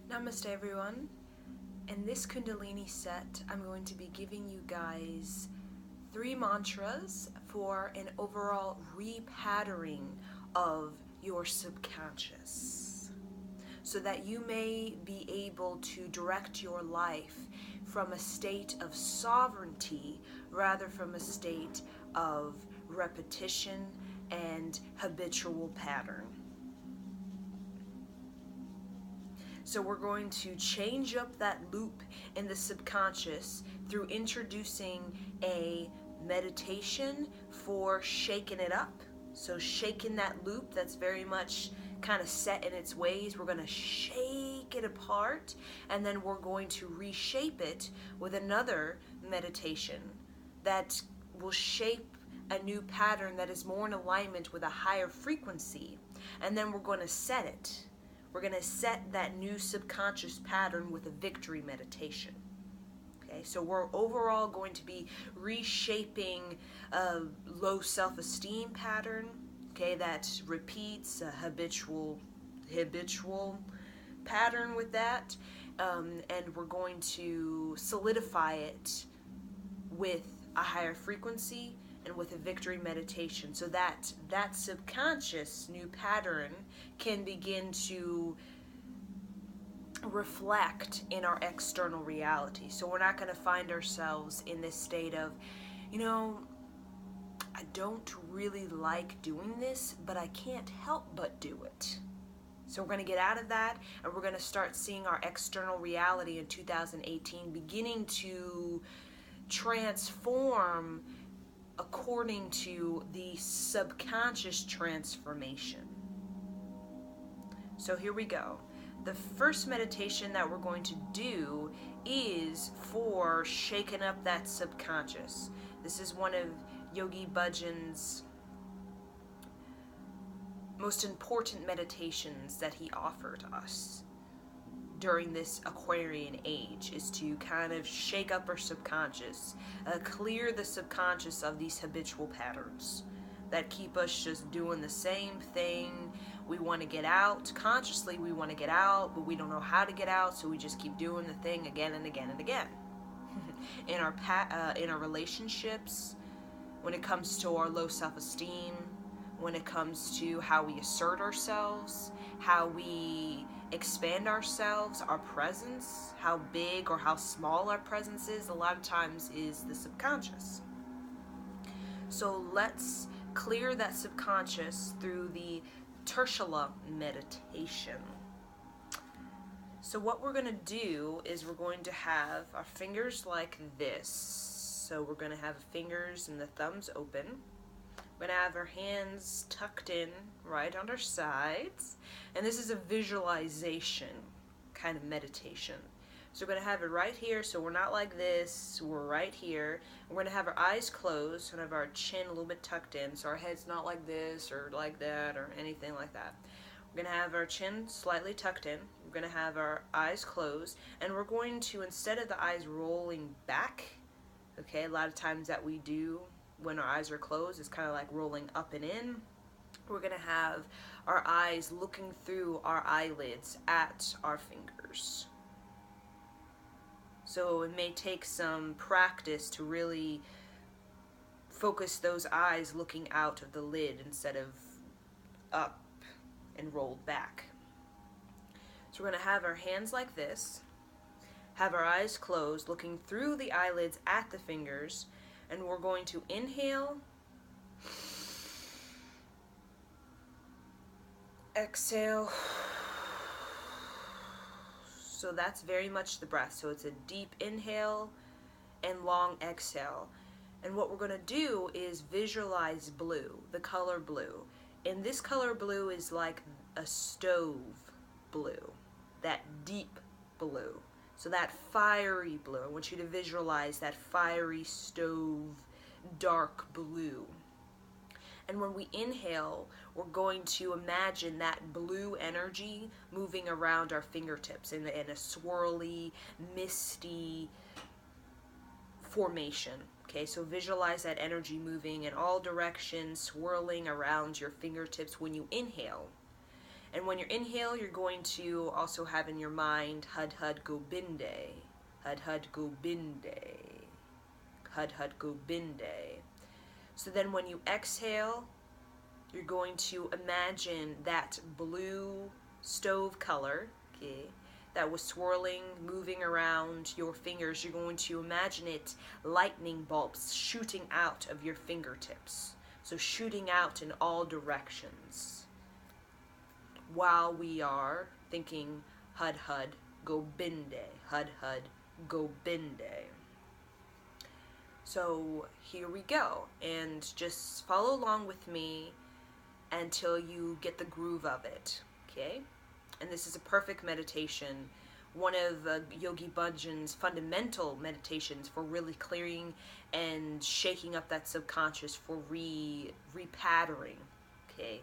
Namaste everyone. In this Kundalini set, I'm going to be giving you guys 3 mantras for an overall repatterning of your subconscious, so that you may be able to direct your life from a state of sovereignty rather from a state of repetition and habitual pattern. So we're going to change up that loop in the subconscious through introducing a meditation for shaking it up. So shaking that loop that's very much kind of set in its ways, we're going to shake it apart, and then we're going to reshape it with another meditation that will shape a new pattern that is more in alignment with a higher frequency. And then we're going to set it. We're going to set that new subconscious pattern with a victory meditation. Okay, so we're overall going to be reshaping a low self-esteem pattern, okay, that repeats a habitual pattern with that, and we're going to solidify it with a higher frequency and with a victory meditation, so that that subconscious new pattern can begin to reflect in our external reality. So we're not going to find ourselves in this state of, I don't really like doing this, but I can't help but do it. So we're going to get out of that, and we're going to start seeing our external reality in 2018 beginning to transform according to the subconscious transformation. So here we go. The first meditation that we're going to do is for shaking up that subconscious. This is one of Yogi Bhajan's most important meditations that he offered us during this Aquarian age, is to kind of shake up our subconscious, clear the subconscious of these habitual patterns that keep us just doing the same thing. We want to get out. Consciously, we want to get out, but we don't know how to get out, so we just keep doing the thing again and again and again. In our relationships, when it comes to our low self-esteem, when it comes to how we assert ourselves, how we expand ourselves, our presence, how big or how small our presence is, a lot of times is the subconscious. So let's clear that subconscious through the Trishula meditation. So what we're going to do is we're going to have our fingers like this. So we're going to have fingers and the thumbs open. We're going to have our hands tucked in right on our sides. And this is a visualization kind of meditation. So we're going to have it right here, so we're not like this, we're right here. We're going to have our eyes closed and have our chin a little bit tucked in, so our head's not like this or like that or anything like that. We're going to have our chin slightly tucked in. We're going to have our eyes closed, and we're going to, instead of the eyes rolling back, okay, a lot of times that we do when our eyes are closed, it's kind of like rolling up and in. We're going to have our eyes looking through our eyelids at our fingers. So it may take some practice to really focus those eyes looking out of the lid instead of up and rolled back. So we're going to have our hands like this, have our eyes closed, looking through the eyelids at the fingers, and we're going to inhale, exhale. So that's very much the breath. So it's a deep inhale and long exhale. And what we're going to do is visualize blue, the color blue. And this color blue is like a stove blue, that deep blue. So that fiery blue, I want you to visualize that fiery stove, dark blue. And when we inhale, we're going to imagine that blue energy moving around our fingertips in a swirly, misty formation. Okay, so visualize that energy moving in all directions, swirling around your fingertips when you inhale. And when you inhale, you're going to also have in your mind Hud Hud Gobinde, Hud Hud Gobinde, Hud Hud Gobinde. So then when you exhale, you're going to imagine that blue stove color, okay, that was swirling, moving around your fingers. You're going to imagine it lightning bolts shooting out of your fingertips. So shooting out in all directions. While we are thinking Hud Hud Gobinde, Hud Hud Gobinde. So here we go, and just follow along with me until you get the groove of it, okay? And this is a perfect meditation, one of Yogi Bhajan's fundamental meditations for really clearing and shaking up that subconscious for repattering, okay?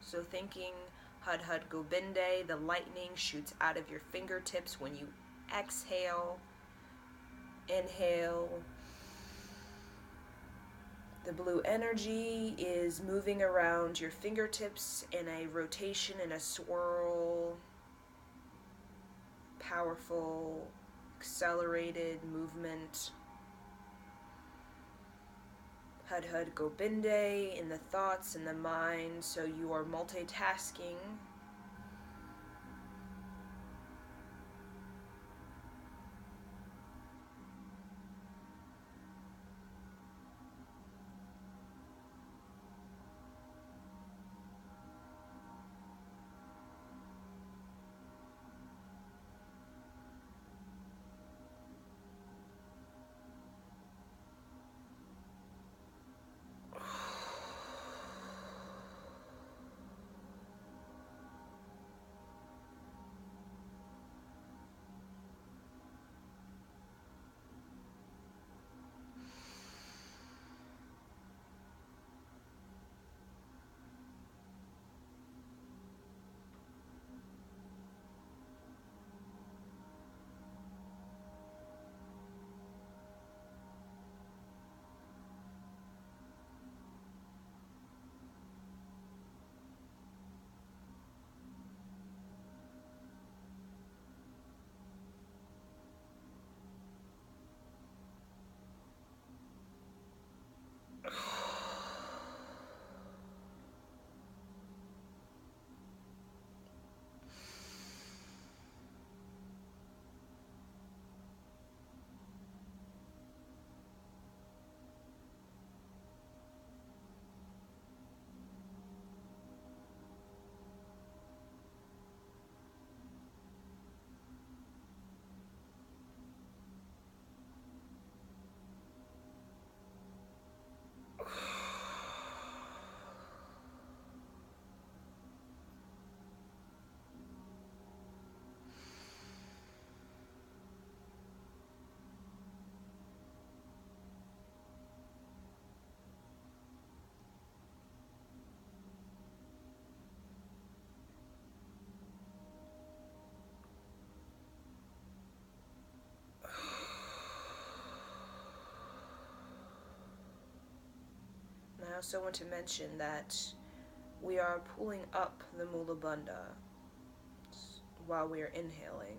So thinking Hud Hud Gobinde, the lightning shoots out of your fingertips when you exhale. Inhale. The blue energy is moving around your fingertips in a rotation, in a swirl. Powerful, accelerated movement. Hud Hud Gobinde in the thoughts and the mind, so you are multitasking. I also want to mention that we are pulling up the Mula Bandha while we are inhaling.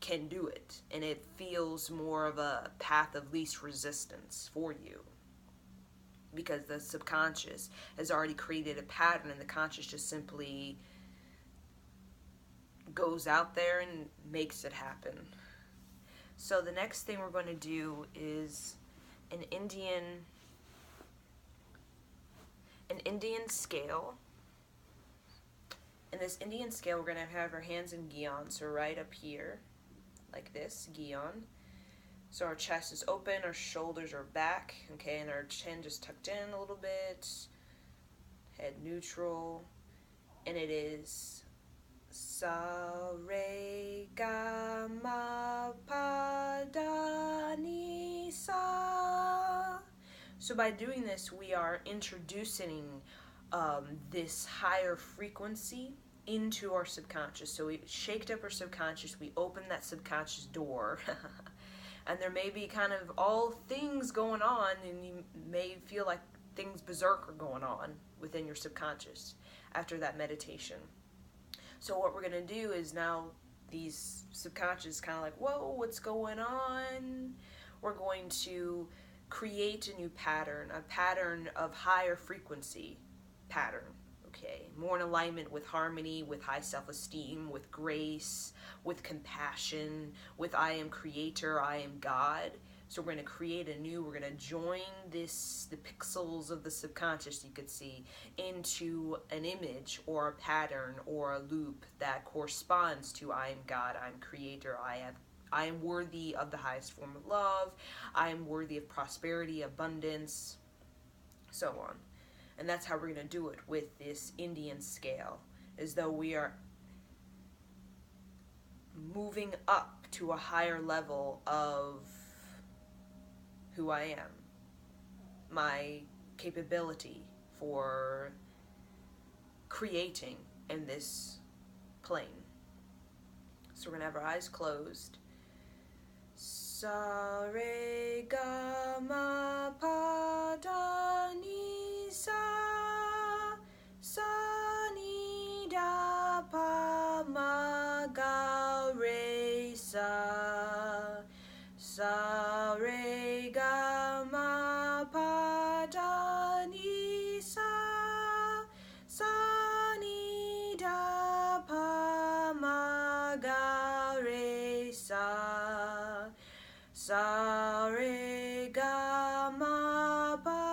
can do it, and it feels more of a path of least resistance for you, because the subconscious has already created a pattern and the conscious just simply goes out there and makes it happen. So the next thing we're going to do is an Indian scale. In this Indian scale, we're going to have our hands in gyan, so right up here, like this, gyan. So our chest is open, our shoulders are back, okay, and our chin just tucked in a little bit, head neutral, and it is sa, re, ga, ma, pa, da, ni, sa. So by doing this, we are introducing this higher frequency into our subconscious. So we shaked up our subconscious, we opened that subconscious door, and there may be kind of all things going on, and you may feel like things berserk are going on within your subconscious after that meditation. So what we're going to do is now these subconscious kind of like, whoa, what's going on? We're going to create a new pattern, a pattern of higher frequency pattern, okay? More in alignment with harmony, with high self-esteem, with grace, with compassion, with I am creator, I am God. So we're going to create a new, we're going to join the pixels of the subconscious, you could see, into an image or a pattern or a loop that corresponds to I am God, I am creator, I am worthy of the highest form of love, I am worthy of prosperity, abundance, so on. And that's how we're going to do it with this Indian scale, as though we are moving up to a higher level of who I am, my capability for creating in this plane. So we're going to have our eyes closed. Sa, re, ga, ma, pa, da, ni, sa. Sa, ni, da, pa, ma, ga, re, sa. Sa, re, ga, ma, pa, da, ni, sa. Sa, ni, da, pa, ma, ga, re, sa. Sa, re, ga, ma, pa.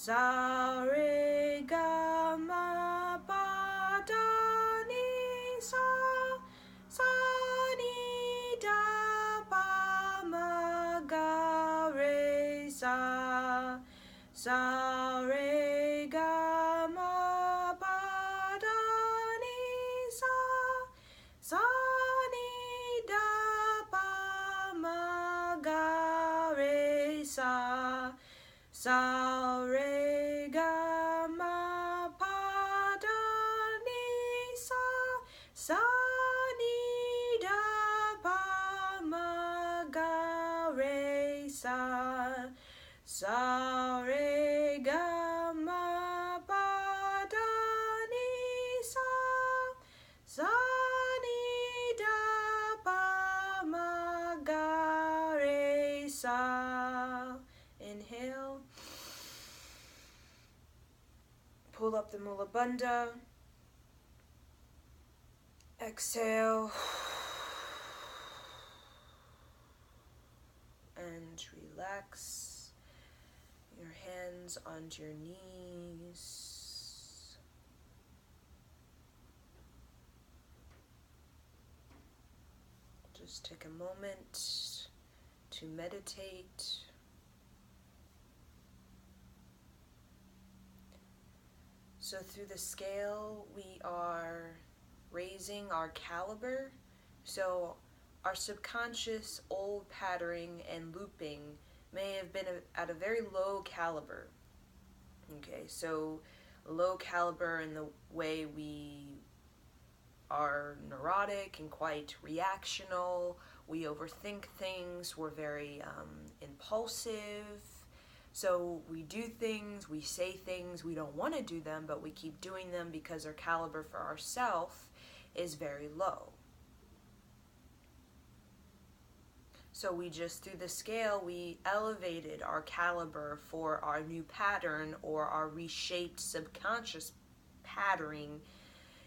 sa re ga ma pa da ni sa, sa ni da pa ma ga re sa, sa re ga ma pa da ni sa, sa ni da pa ma ga re sa, sa re ga ma pa da ni sa, sa ni da pa ma ga re sa, sa re ga ma pa da ni sa, sa ni da pa ma ga re sa. Inhale. Pull up the Mula Bandha. Exhale. And relax your hands onto your knees. Just take a moment to meditate. So through the scale, we are raising our caliber. So our subconscious old patterning and looping may have been at a very low caliber. Okay, so low caliber in the way we are neurotic and quite reactional. We overthink things. We're very impulsive. So we do things, we say things, we don't want to do them, but we keep doing them because our caliber for ourself is very low. So we just, through the scale, we elevated our caliber for our new pattern or our reshaped subconscious patterning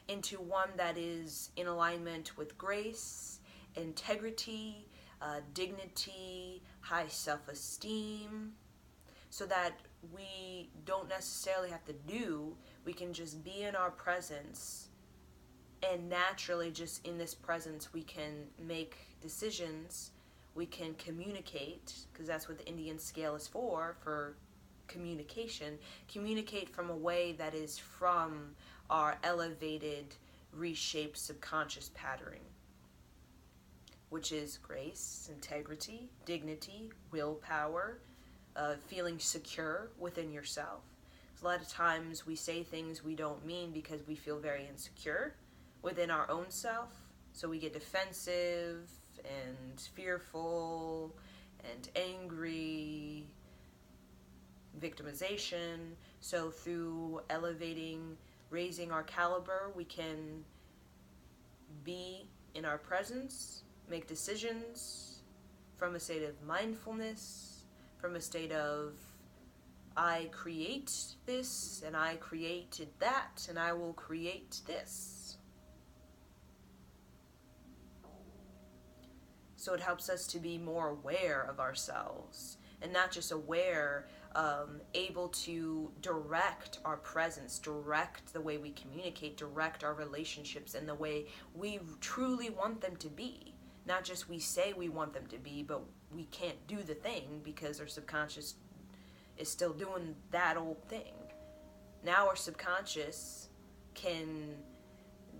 into one that is in alignment with grace, integrity, dignity, high self-esteem, so that we don't necessarily have to do, we can just be in our presence, and naturally just in this presence we can make decisions, we can communicate, because that's what the Indian scale is for communication. Communicate from a way that is from our elevated, reshaped subconscious patterning, which is grace, integrity, dignity, willpower, feeling secure within yourself. A lot of times we say things we don't mean because we feel very insecure within our own self. So we get defensive and fearful and angry, victimization. So through elevating, raising our caliber, we can be in our presence, make decisions from a state of mindfulness, from a state of, I create this, and I created that, and I will create this. So it helps us to be more aware of ourselves, and not just aware, able to direct our presence, direct the way we communicate, direct our relationships in the way we truly want them to be. Not just we say we want them to be, but we can't do the thing because our subconscious is still doing that old thing. Now our subconscious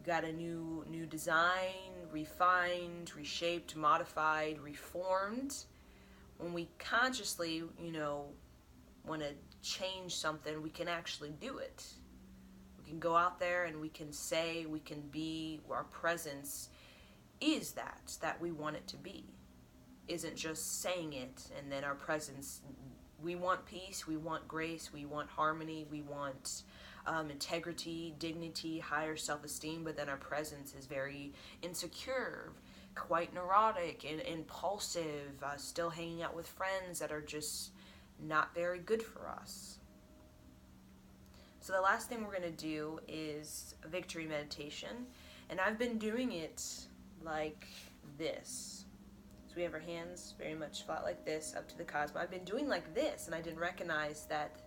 got a new design, refined, reshaped, modified, reformed. When we consciously, want to change something, we can actually do it. We can go out there and we can say, we can be, our presence is that we want it to be. Isn't just saying it and then our presence. We want peace, we want grace, we want harmony, we want integrity, dignity, higher self-esteem, but then our presence is very insecure, quite neurotic and impulsive, still hanging out with friends that are just not very good for us. So the last thing we're going to do is a victory meditation, and I've been doing it like this. So we have our hands very much flat like this up to the cosmos. I've been doing like this, and I didn't recognize that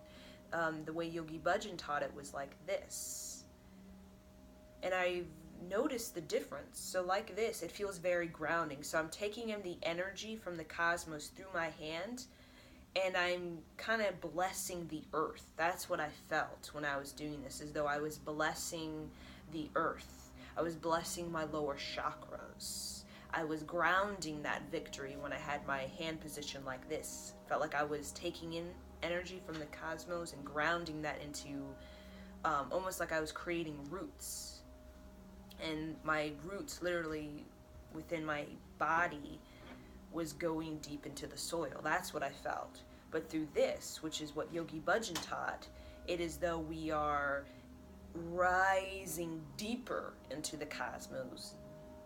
the way Yogi Bhajan taught it was like this. And I've noticed the difference. So like this, it feels very grounding. So I'm taking in the energy from the cosmos through my hand, and I'm kind of blessing the earth. That's what I felt when I was doing this, as though I was blessing the earth. I was blessing my lower chakras. I was grounding that victory when I had my hand positioned like this. Felt like I was taking in energy from the cosmos and grounding that into almost like I was creating roots. And my roots literally within my body was going deep into the soil. That's what I felt. But through this, which is what Yogi Bhajan taught, it is though we are rising deeper into the cosmos,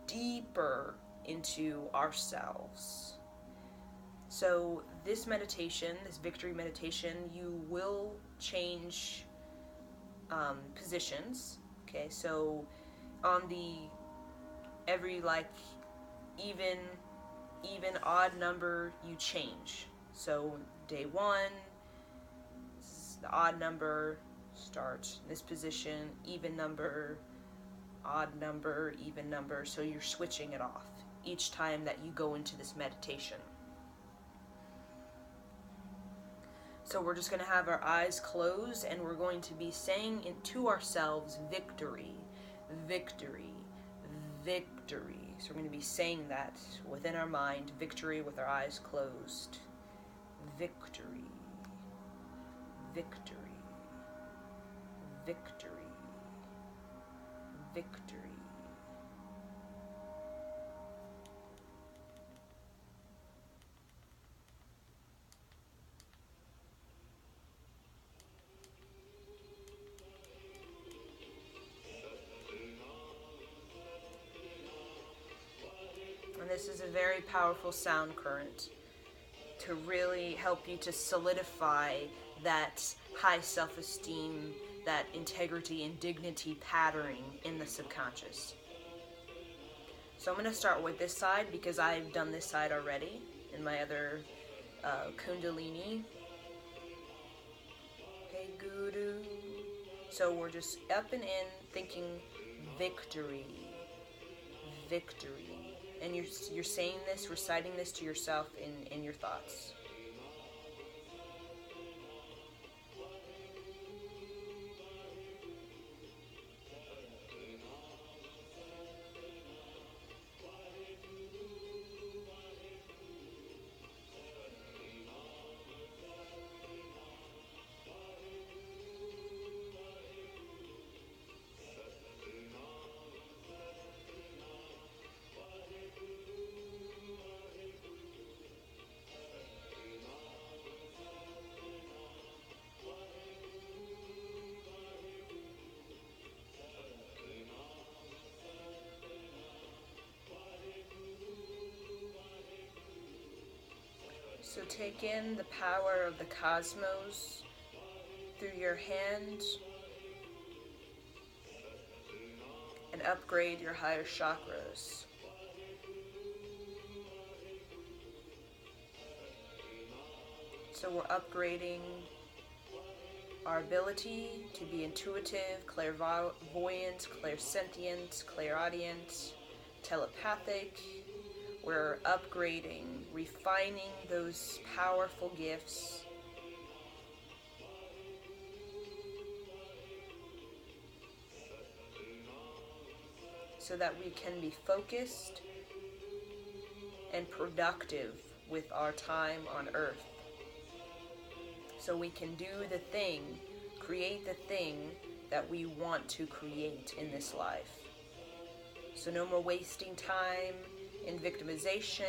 deeper into ourselves. So this meditation, this victory meditation, you will change positions. Okay, so on the every like even odd number, you change. So day 1, the odd number, start in this position, even number, odd number, even number. So you're switching it off each time that you go into this meditation. So we're just going to have our eyes closed, and we're going to be saying to ourselves, victory, victory, victory. So we're going to be saying that within our mind, victory, with our eyes closed. Victory, victory, victory, victory. And this is a very powerful sound current to really help you to solidify that high self-esteem, that integrity and dignity patterning in the subconscious. So I'm going to start with this side because I've done this side already in my other Kundalini. Hey Guru. So we're just up and in thinking victory, victory. And you're saying this, reciting this to yourself in your thoughts. So take in the power of the cosmos through your hand and upgrade your higher chakras. So we're upgrading our ability to be intuitive, clairvoyant, clairsentient, clairaudient, telepathic. We're upgrading, refining those powerful gifts. So that we can be focused and productive with our time on earth. So we can do the thing, create the thing that we want to create in this life. So no more wasting time in victimization.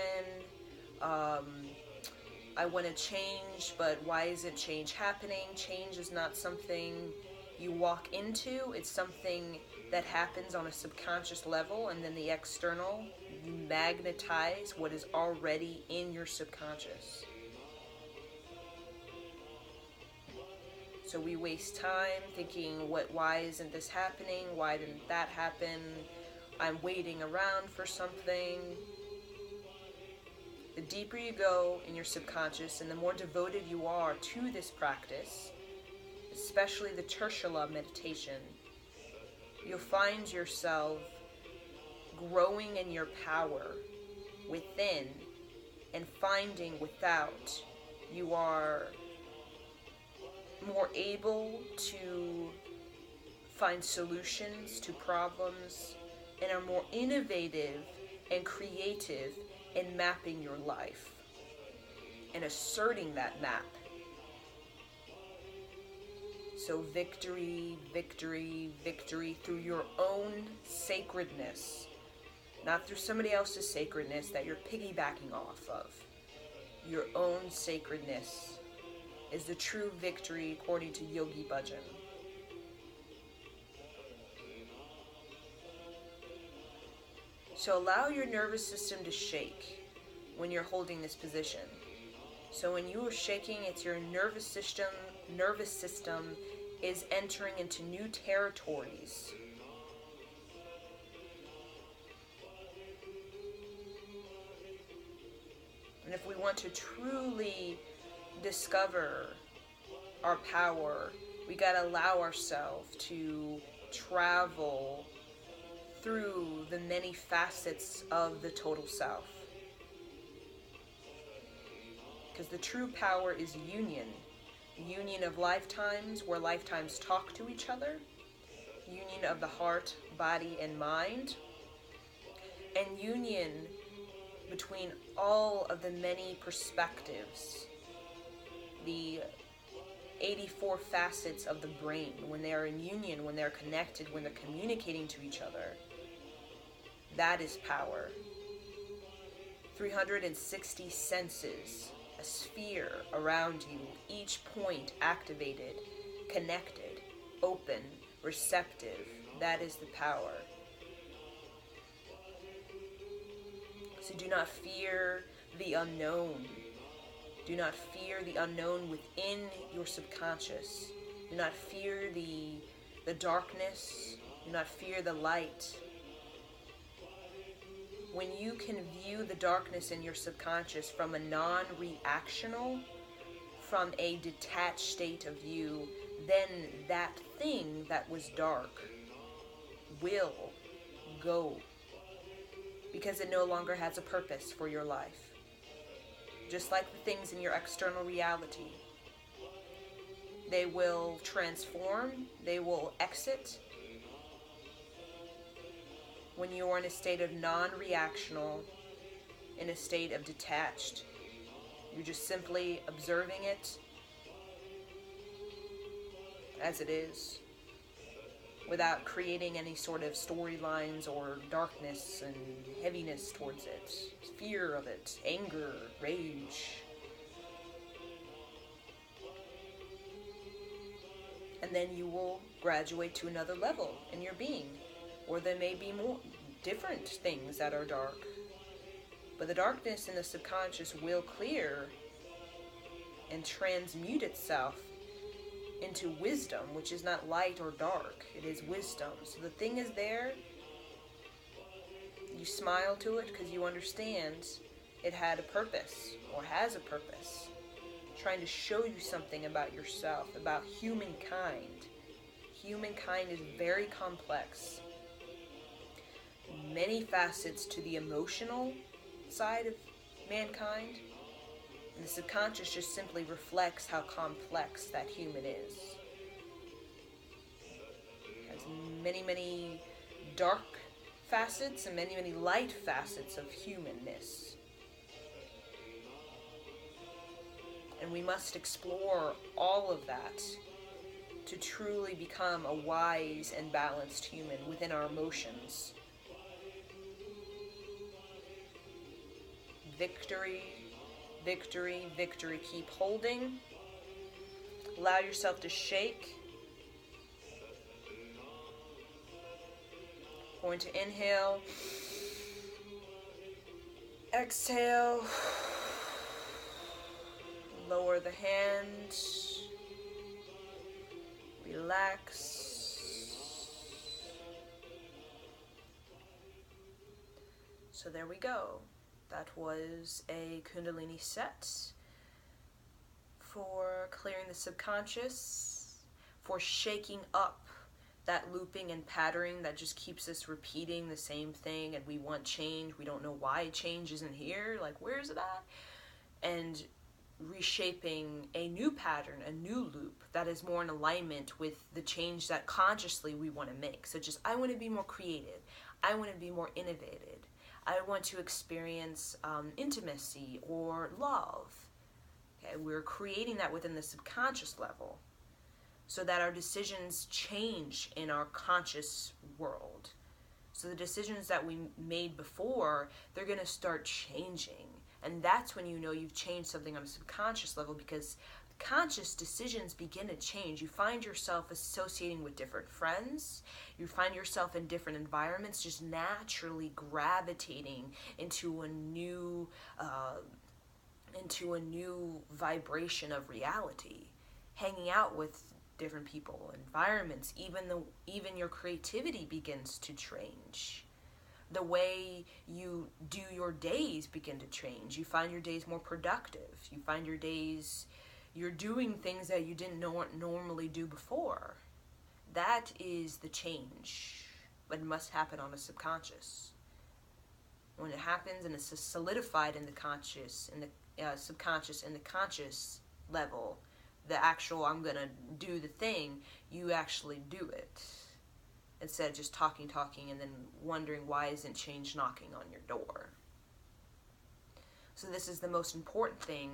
I want to change, but why isn't change happening? Change is not something you walk into. It's something that happens on a subconscious level, and then the external, you magnetize what is already in your subconscious. So we waste time thinking, why isn't this happening? Why didn't that happen? I'm waiting around for something. The deeper you go in your subconscious and the more devoted you are to this practice, especially the Tirshala meditation, you'll find yourself growing in your power within and finding without. You are more able to find solutions to problems and are more innovative and creative in mapping your life and asserting that map. So victory, victory, victory through your own sacredness, not through somebody else's sacredness that you're piggybacking off of. Your own sacredness is the true victory according to Yogi Bhajan. So allow your nervous system to shake when you're holding this position. So when you are shaking, it's your nervous system is entering into new territories. And if we want to truly discover our power, we gotta allow ourselves to travel through the many facets of the total self. Because the true power is union. Union of lifetimes, where lifetimes talk to each other. Union of the heart, body, and mind. And union between all of the many perspectives. The 84 facets of the brain, when they are in union, when they're connected, when they're communicating to each other. That is power. 360 senses, a sphere around you, each point activated, connected, open, receptive. That is the power. So do not fear the unknown. Do not fear the unknown within your subconscious. Do not fear the darkness. Do not fear the light. When you can view the darkness in your subconscious from a non-reactional, from a detached state of view, then that thing that was dark will go, because it no longer has a purpose for your life. Just like the things in your external reality, they will transform, they will exit. When you are in a state of non-reactional, in a state of detached, you're just simply observing it as it is, without creating any sort of storylines or darkness and heaviness towards it, fear of it, anger, rage. And then you will graduate to another level in your being, or there may be more different things that are dark. But the darkness in the subconscious will clear and transmute itself into wisdom, which is not light or dark. It is wisdom. So the thing is there. You smile to it because you understand it had a purpose, or has a purpose. Trying to show you something about yourself, about humankind. Humankind is very complex. Many facets to the emotional side of mankind. And the subconscious just simply reflects how complex that human is. It has many, many dark facets and many, many light facets of humanness. And we must explore all of that to truly become a wise and balanced human within our emotions. Victory, victory, victory. Keep holding. Allow yourself to shake. Going to inhale. Exhale. Lower the hand. Relax. So there we go. That was a Kundalini set for clearing the subconscious, for shaking up that looping and patterning that just keeps us repeating the same thing, and we want change. We don't know why change isn't here. Like, where is it at? And reshaping a new pattern, a new loop that is more in alignment with the change that consciously we want to make. Such as, I want to be more creative. I want to be more innovative. I want to experience intimacy or love. Okay, we're creating that within the subconscious level so that our decisions change in our conscious world. So the decisions that we made before, they're going to start changing. And that's when you know you've changed something on a subconscious level, because conscious decisions begin to change. You find yourself associating with different friends. You find yourself in different environments, just naturally gravitating into a new vibration of reality. Hanging out with different people, environments, even your creativity begins to change. The way you do your days begin to change. You find your days more productive. You find your days, you're doing things that you didn't normally do before. That is the change, but it must happen on a subconscious. When it happens and it's solidified in the conscious, in the subconscious, and the conscious level, the actual I'm gonna do the thing, you actually do it. Instead of just talking, and then wondering why isn't change knocking on your door. So this is the most important thing,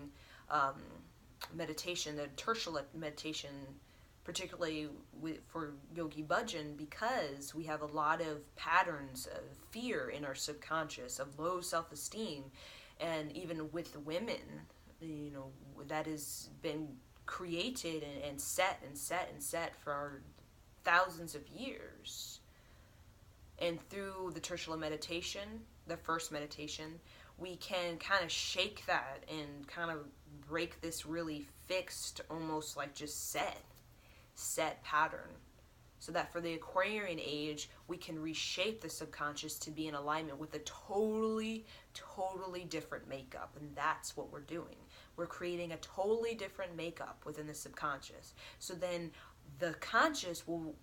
meditation, the tertial meditation, particularly for Yogi Bhajan, because we have a lot of patterns of fear in our subconscious, of low self-esteem, and even with women, that has been created and set for thousands of years. And through the tertial meditation, the first meditation, we can kind of shake that and kind of break this really fixed, almost like just set pattern, so that for the Aquarian age, we can reshape the subconscious to be in alignment with a totally different makeup. And that's what we're doing. We're creating a totally different makeup within the subconscious. So then the conscious will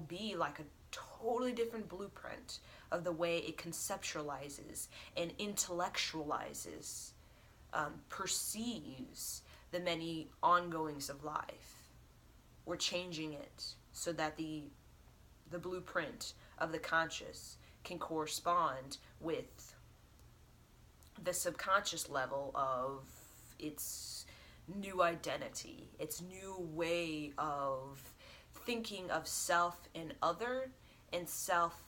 be like a totally different blueprint of the way it conceptualizes and intellectualizes, perceives the many ongoings of life. We're changing it so that the blueprint of the conscious can correspond with the subconscious level of its new identity, its new way of thinking of self and other, and self,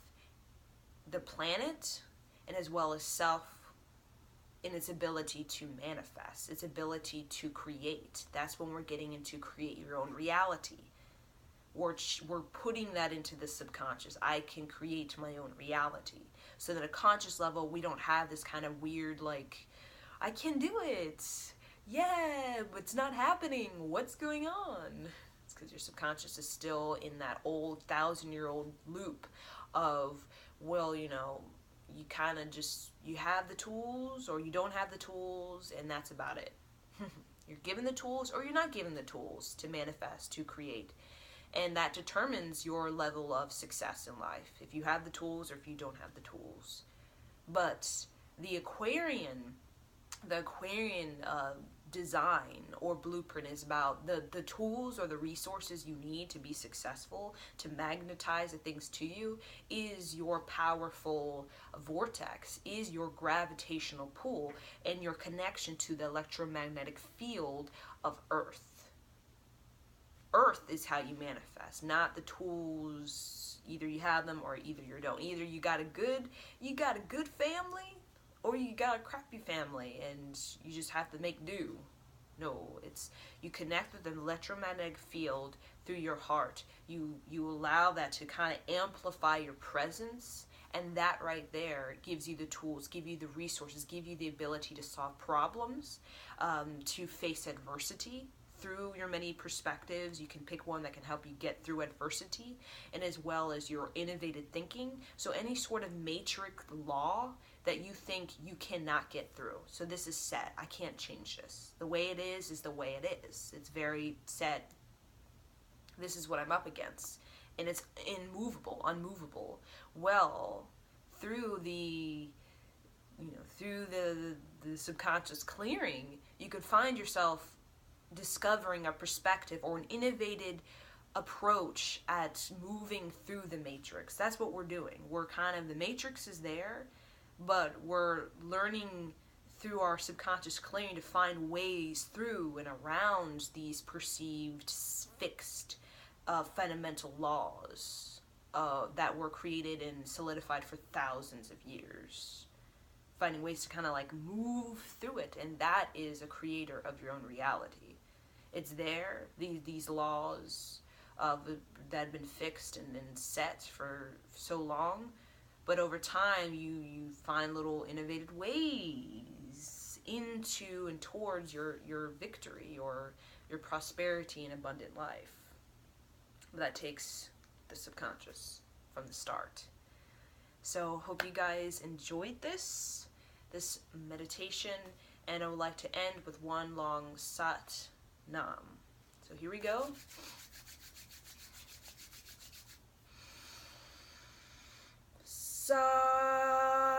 the planet, and as well as self in its ability to manifest, its ability to create. That's when we're getting into create your own reality. We're putting that into the subconscious. I can create my own reality. So that at a conscious level, we don't have this kind of weird, like, I can do it. Yeah, but it's not happening. What's going on? It's because your subconscious is still in that old 1,000-year-old loop of, well, you kind of just, you have the tools or you don't have the tools, and that's about it. You're given the tools or you're not given the tools to manifest, to create. And that determines your level of success in life, if you have the tools or if you don't have the tools. But the Aquarian design or blueprint is about the tools or the resources you need to be successful, to magnetize the things to you, is your powerful vortex, is your gravitational pull, and your connection to the electromagnetic field of Earth. Earth is how you manifest, not the tools. Either you have them or either you don't. Either you got a good family, or you got a crappy family and you just have to make do. No, it's, you connect with the electromagnetic field through your heart. You allow that to kind of amplify your presence, and that right there gives you the tools, give you the resources, give you the ability to solve problems, to face adversity. Through your many perspectives, you can pick one that can help you get through adversity, and as well as your innovative thinking. So any sort of matrix law that you think you cannot get through. So this is set. I can't change this. The way it is the way it is. It's very set This is what I'm up against. And it's unmovable. Well, through the the subconscious clearing, you could find yourself discovering a perspective or an innovative approach at moving through the matrix. That's what we're doing. We're kind of, the matrix is there, but we're learning through our subconscious clearing to find ways through and around these perceived fixed fundamental laws that were created and solidified for thousands of years. Finding ways to kind of like move through it, and that is a creator of your own reality. It's there, these laws that have been fixed and set for so long, but over time you find little innovative ways into and towards your victory or your prosperity and abundant life. But that takes the subconscious from the start. So hope you guys enjoyed this meditation, and I would like to end with one long Sat Nam. So here we go. Sat